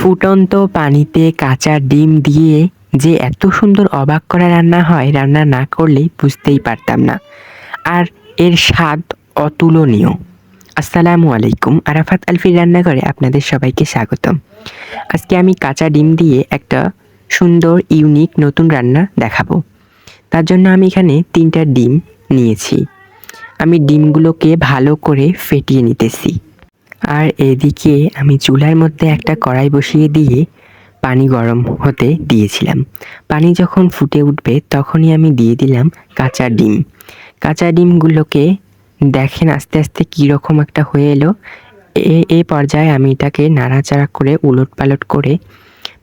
ফুটন্ত পানিতে কাঁচা ডিম দিয়ে যে এত সুন্দর অবাক করা রান্না হয়, রান্না না করলেই বুঝতেই পারতাম না। আর এর স্বাদ অতুলনীয়। আসসালামু আলাইকুম, আরাফাত আলফির রান্নাঘরে আপনাদের সবাইকে স্বাগতম। আজকে আমি কাঁচা ডিম দিয়ে একটা সুন্দর ইউনিক নতুন রান্না দেখাবো। তার জন্য আমি এখানে 3টা ডিম নিয়েছি। আমি ডিমগুলোকে ভালো করে ফেটিয়ে নিতেছি। আর এদিকে আমি চুলার মধ্যে একটা কড়াই বসিয়ে দিয়ে পানি গরম হতে দিয়েছিলাম। পানি যখন ফুটে উঠবে তখনই আমি দিয়ে দিলাম কাঁচা ডিম। কাঁচা ডিমগুলোকে দেখেন আস্তে আস্তে কীরকম একটা হয়ে এলো। এই পর্যায়ে আমি এটাকে নাড়াচাড়া করে উলটপালট করে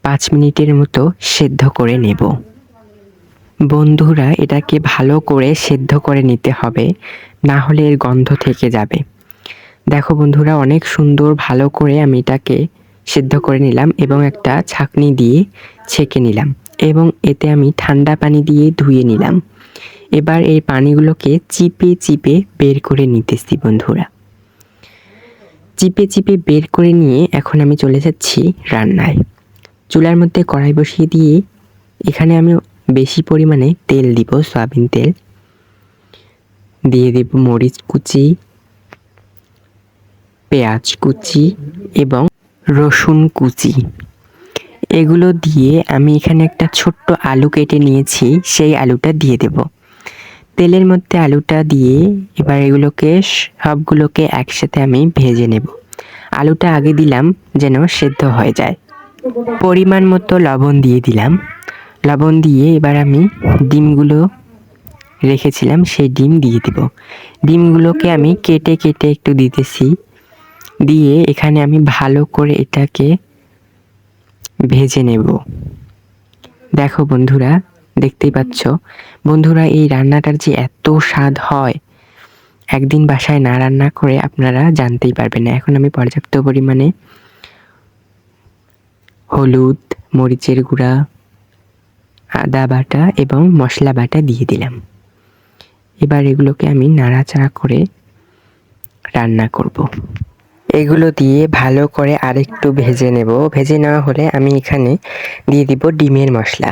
5 মিনিটের মতো সেদ্ধ করে নেব। বন্ধুরা, এটাকে ভালো করে সেদ্ধ করে নিতে হবে, না হলে এর গন্ধ থেকে যাবে। দেখো বন্ধুরা, অনেক সুন্দর ভালো করে আমি এটাকে সেদ্ধ করে নিলাম এবং একটা ছাঁকনি দিয়ে ছেঁকে নিলাম এবং এতে আমি ঠান্ডা পানি দিয়ে ধুয়ে নিলাম। এবার এই পানিগুলোকে চিপে চিপে বের করে নিতেছি বন্ধুরা। চিপে চিপে বের করে নিয়ে এখন আমি চলে যাচ্ছি রান্নায়। চুলার মধ্যে কড়াই বসিয়ে দিয়ে এখানে আমি বেশি পরিমাণে তেল দিব, সয়াবিন তেল দিয়ে দেব, মরিচ কুচি, পেঁয়াজ কুচি এবং রসুন কুচি। এগুলো দিয়ে আমি এখানে একটা ছোট্ট আলু কেটে নিয়েছি, সেই আলুটা দিয়ে দেব। তেলের মধ্যে আলুটা দিয়ে এবার এগুলোকে সবগুলোকে একসাথে আমি ভেজে নেব। আলুটা আগে দিলাম যেন সেদ্ধ হয়ে যায়। পরিমাণ মতো লবণ দিয়ে দিলাম। লবণ দিয়ে এবার আমি ডিমগুলো রেখেছিলাম সেই ডিম দিয়ে দেব। ডিমগুলোকে আমি কেটে কেটে একটু দিতেছি, দিয়ে এখানে আমি ভালো করে এটাকে ভেজে নেব। দেখো বন্ধুরা, দেখতেই পাচ্ছ বন্ধুরা, এই রান্নাটার যে এত স্বাদ হয়, একদিন বাসায় না রান্না করে আপনারা জানতেই পারবেন না। এখন আমি পর্যাপ্ত পরিমাণে হলুদ, মরিচের গুঁড়া, আদা বাটা এবং মশলা বাটা দিয়ে দিলাম। এবার এগুলোকে আমি নাড়াচাড়া করে রান্না করব। এগুলো দিয়ে ভালো করে আরেকটু ভেজে নেব। ভেজে নেওয়া হলে আমি এখানে দিয়ে দিব ডিমের মশলা।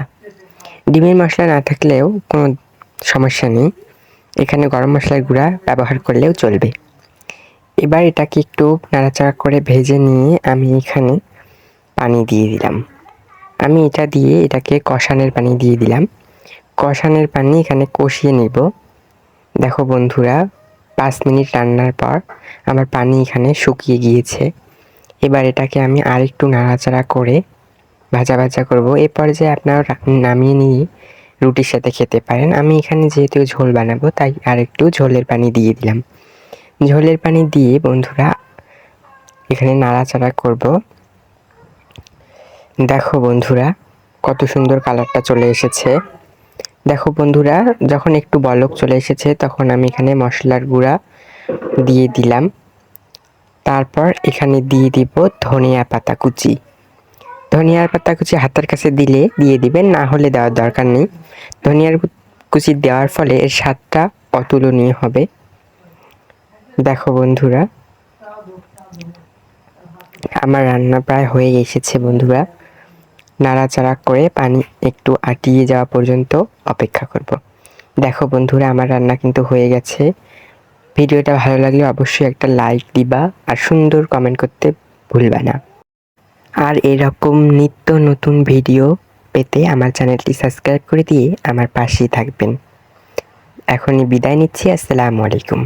ডিমের মশলা না থাকলেও কোনো সমস্যা নেই, এখানে গরম মশলার গুঁড়া ব্যবহার করলেও চলবে। এবার এটাকে একটু নাড়াচাড়া করে ভেজে নিয়ে আমি এখানে পানি দিয়ে দিলাম। আমি এটা দিয়ে এটাকে কষানোর পানি দিয়ে দিলাম। কষানোর পানি এখানে কষিয়ে নেব। দেখো বন্ধুরা, 5 মিনিট রান্নার পর আমার পানি এখানে শুকিয়ে গিয়েছে। এবার এটাকে আমি আরেকটু নাড়াচাড়া করে ভাজা ভাজা করব। এ পর্যায়ে আপনারা নামিয়ে নিয়ে রুটির সাথে খেতে পারেন। আমি এখানে যেহেতু ঝোল বানাবো তাই আরেকটু ঝোলের পানি দিয়ে দিলাম। ঝোলের পানি দিয়ে বন্ধুরা এখানে নাড়াচাড়া করব। দেখো বন্ধুরা, কত সুন্দর কালারটা চলে এসেছে। দেখো বন্ধুরা, যখন একটু বলক চলে এসেছে তখন আমি এখানে মশলার গুঁড়া দিয়ে দিলাম। তারপর এখানে দিয়ে দিব ধনিয়া পাতা কুচি। ধনিয়ার পাতা কুচি হাতের কাছে দিলে দিয়ে দিবেন, না হলে দেওয়ার দরকার নেই। ধনিয়ার কুচি দেওয়ার ফলে এর স্বাদটা অতুলনীয় হবে। দেখো বন্ধুরা, আমার রান্না প্রায় হয়ে এসেছে বন্ধুরা। নাড়াচাড়া করে পানি একটু আটিয়ে যাওয়া পর্যন্ত অপেক্ষা করব। দেখো বন্ধুরা, আমার রান্না কিন্তু হয়ে গেছে। ভিডিওটা ভালো লাগলে অবশ্যই একটা লাইক দিবা আর সুন্দর কমেন্ট করতে ভুলবা না। আর এরকম নিত্য নতুন ভিডিও পেতে আমার চ্যানেলটি সাবস্ক্রাইব করে দিয়ে আমার পাশেই থাকবেন। এখনই বিদায় নিচ্ছি। আসসালামু আলাইকুম।